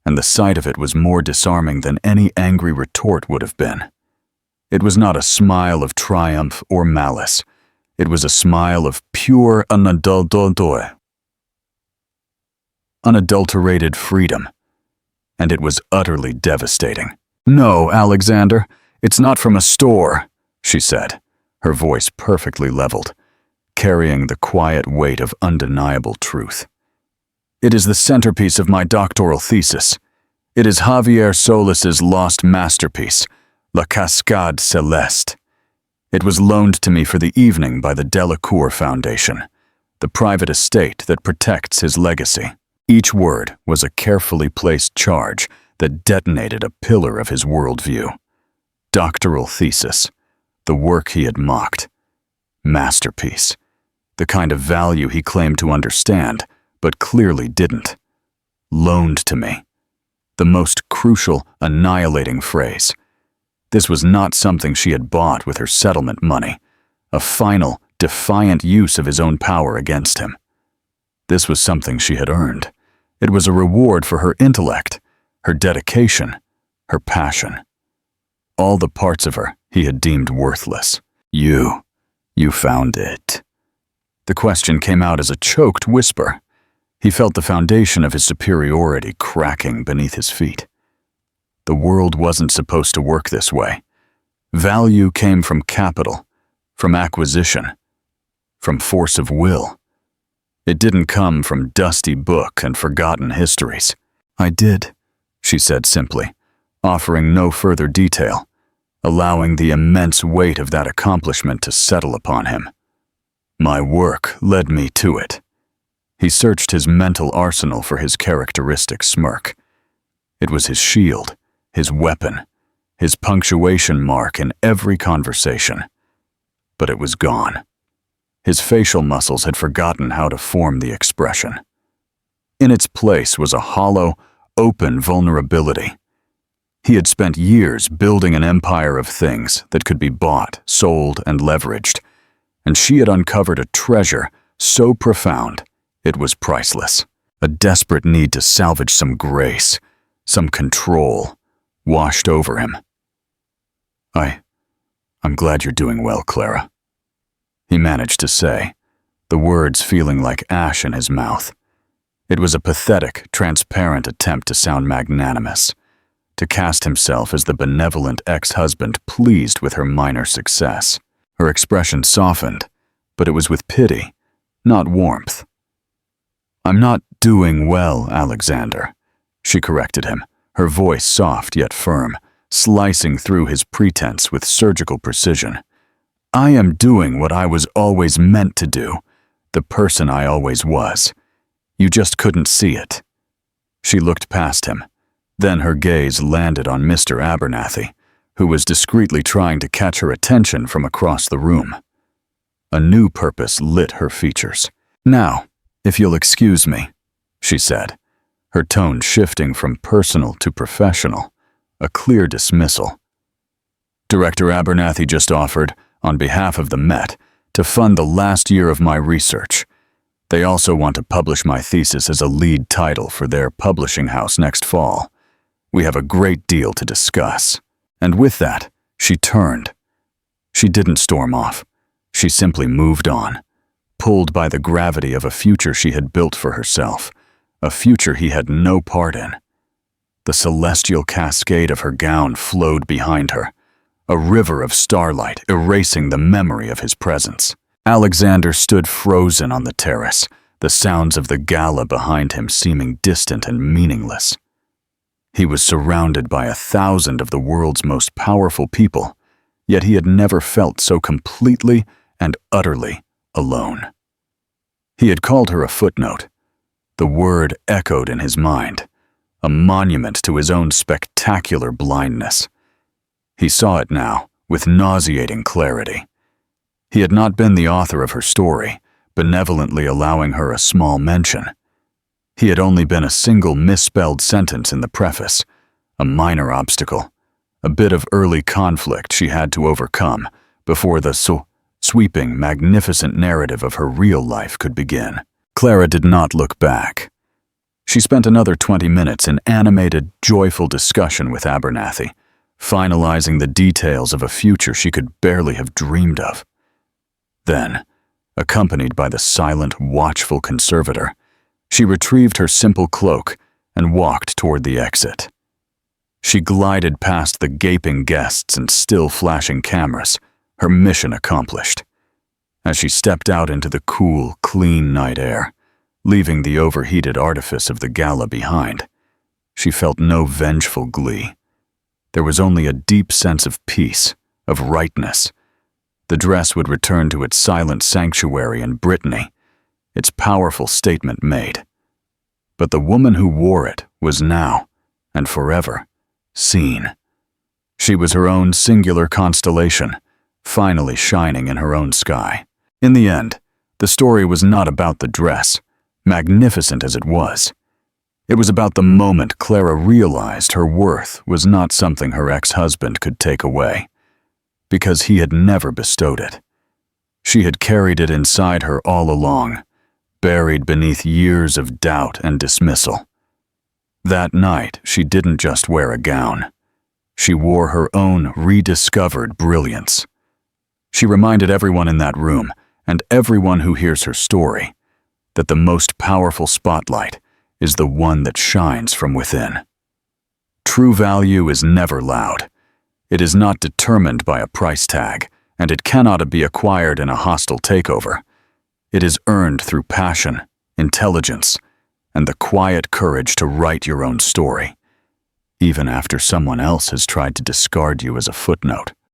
and the sight of it was more disarming than any angry retort would have been. It was not a smile of triumph or malice. It was a smile of pure unadulterated freedom, and it was utterly devastating. "No, Alexander, it's not from a store," she said, her voice perfectly leveled, carrying the quiet weight of undeniable truth. "It is the centerpiece of my doctoral thesis. It is Javier Solis's lost masterpiece, La Cascade Céleste. It was loaned to me for the evening by the Delacour Foundation, the private estate that protects his legacy." Each word was a carefully placed charge that detonated a pillar of his worldview. Doctoral thesis, the work he had mocked. Masterpiece, the kind of value he claimed to understand, but clearly didn't. Loaned to me. The most crucial, annihilating phrase. This was not something she had bought with her settlement money, a final, defiant use of his own power against him. This was something she had earned. It was a reward for her intellect, her dedication, her passion. All the parts of her he had deemed worthless. You found it." The question came out as a choked whisper. He felt the foundation of his superiority cracking beneath his feet. The world wasn't supposed to work this way. Value came from capital, from acquisition, from force of will. It didn't come from dusty book and forgotten histories. "I did," she said simply, offering no further detail, allowing the immense weight of that accomplishment to settle upon him. "My work led me to it." He searched his mental arsenal for his characteristic smirk. It was his shield, his weapon, his punctuation mark in every conversation. But it was gone. His facial muscles had forgotten how to form the expression. In its place was a hollow, open vulnerability. He had spent years building an empire of things that could be bought, sold, and leveraged, and she had uncovered a treasure so profound it was priceless. A desperate need to salvage some grace, some control, washed over him. I'm glad you're doing well, Clara," he managed to say, the words feeling like ash in his mouth. It was a pathetic, transparent attempt to sound magnanimous, to cast himself as the benevolent ex-husband pleased with her minor success. Her expression softened, but it was with pity, not warmth. "I'm not doing well, Alexander," she corrected him, her voice soft yet firm, slicing through his pretense with surgical precision. "I am doing what I was always meant to do, the person I always was. You just couldn't see it." She looked past him. Then her gaze landed on Mr. Abernathy, who was discreetly trying to catch her attention from across the room. A new purpose lit her features. "Now, if you'll excuse me," she said, her tone shifting from personal to professional, a clear dismissal. "Director Abernathy just offered, on behalf of the Met, to fund the last year of my research. They also want to publish my thesis as a lead title for their publishing house next fall. We have a great deal to discuss." And with that, she turned. She didn't storm off. She simply moved on, pulled by the gravity of a future she had built for herself, a future he had no part in. The celestial cascade of her gown flowed behind her, a river of starlight erasing the memory of his presence. Alexander stood frozen on the terrace, the sounds of the gala behind him seeming distant and meaningless. He was surrounded by 1,000 of the world's most powerful people, yet he had never felt so completely and utterly alone. He had called her a footnote. The word echoed in his mind, a monument to his own spectacular blindness. He saw it now, with nauseating clarity. He had not been the author of her story, benevolently allowing her a small mention. He had only been a single misspelled sentence in the preface, a minor obstacle, a bit of early conflict she had to overcome before the sweeping, magnificent narrative of her real life could begin. Clara did not look back. She spent another 20 minutes in animated, joyful discussion with Abernathy, finalizing the details of a future she could barely have dreamed of. Then, accompanied by the silent, watchful conservator, she retrieved her simple cloak and walked toward the exit. She glided past the gaping guests and still flashing cameras, her mission accomplished. As she stepped out into the cool, clean night air, leaving the overheated artifice of the gala behind, she felt no vengeful glee. There was only a deep sense of peace, of rightness. The dress would return to its silent sanctuary in Brittany, its powerful statement made. But the woman who wore it was now, and forever, seen. She was her own singular constellation, finally shining in her own sky. In the end, the story was not about the dress, magnificent as it was. It was about the moment Clara realized her worth was not something her ex-husband could take away, because he had never bestowed it. She had carried it inside her all along, buried beneath years of doubt and dismissal. That night, she didn't just wear a gown. She wore her own rediscovered brilliance. She reminded everyone in that room, and everyone who hears her story, that the most powerful spotlight is the one that shines from within. True value is never loud. It is not determined by a price tag, and it cannot be acquired in a hostile takeover. It is earned through passion, intelligence, and the quiet courage to write your own story, even after someone else has tried to discard you as a footnote.